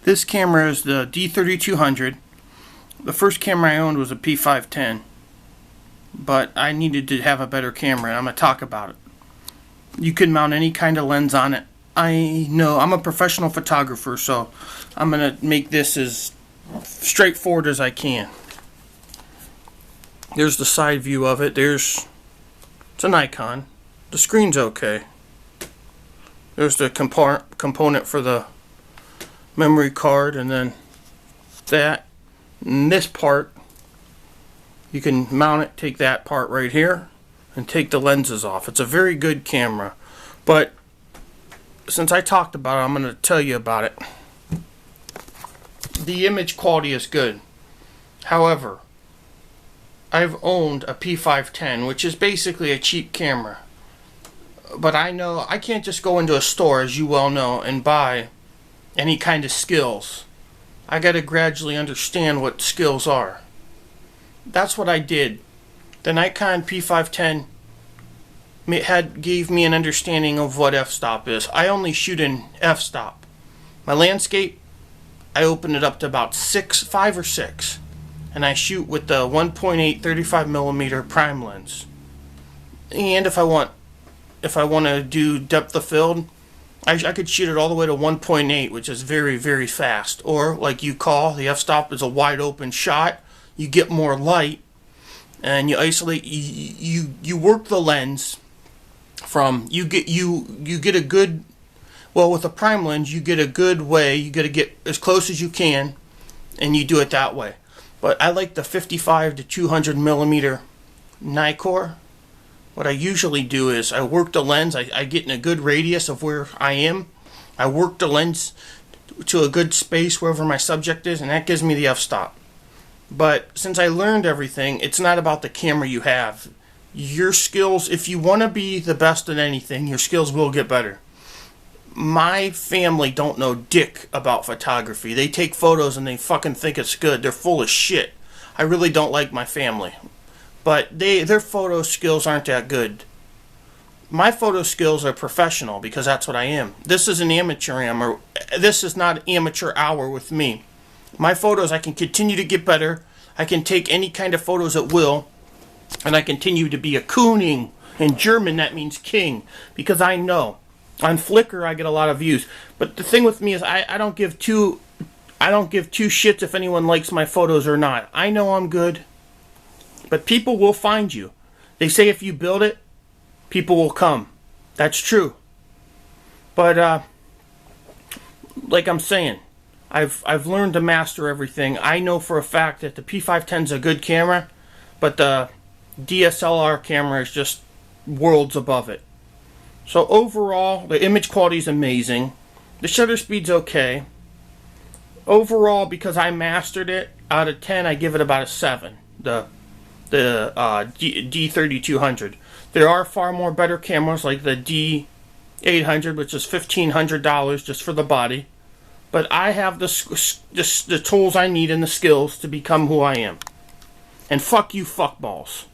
This camera is the D3200. The first camera I owned was a P510, but I needed to have a better camera, and I'm going to talk about it. You can mount any kind of lens on it. I know I'm a professional photographer, so I'm going to make this as straightforward as I can. There's the side view of it. It's a Nikon. The screen's okay. There's the component for the memory card, and then that. And this part, you can mount it, take that part right here, and take the lenses off. It's a very good camera. But since I talked about it, I'm going to tell you about it. The image quality is good. However, I've owned a P510, which is basically a cheap camera. But I know I can't just go into a store, as you well know, and buy any kind of skills. I got to gradually understand what skills are. That's what I did. The Nikon P510 gave me an understanding of what f-stop is. I only shoot in f-stop. My landscape, I open it up to about 5 or 6, and I shoot with the 1.8 35mm prime lens. And if I want to do depth of field, I could shoot it all the way to 1.8, which is very, very fast. Or, like you call, the f-stop is a wide open shot. You get more light, and you isolate. You work the lens from you get a good. Well, with a prime lens, you get a good way. You got to get as close as you can, and you do it that way. But I like the 55 to 200mm Nikon. What I usually do is I work the lens. I get in a good radius of where I am. I work the lens to a good space wherever my subject is, and that gives me the f-stop. But since I learned everything, it's not about the camera you have. Your skills, if you want to be the best at anything, your skills will get better. My family don't know dick about photography. They take photos and they fucking think it's good. They're full of shit. I really don't like my family. But their photo skills aren't that good. My photo skills are professional because that's what I am. This is an amateur This is not amateur hour with me. My photos, I can continue to get better. I can take any kind of photos at will. And I continue to be a Kooning. In German, that means king. Because I know. On Flickr, I get a lot of views. But the thing with me is I don't give two shits if anyone likes my photos or not. I know I'm good. But people will find you. They say if you build it, people will come. That's true. But like I'm saying, I've learned to master everything. I know for a fact that the P510 is a good camera, but the DSLR camera is just worlds above it. So overall, the image quality is amazing. The shutter speed's okay. Overall, because I mastered it, out of 10, I give it about a 7. The D3200. There are far more better cameras like the D800, which is $1,500 just for the body. But I have the tools I need and the skills to become who I am. And fuck you fuckballs.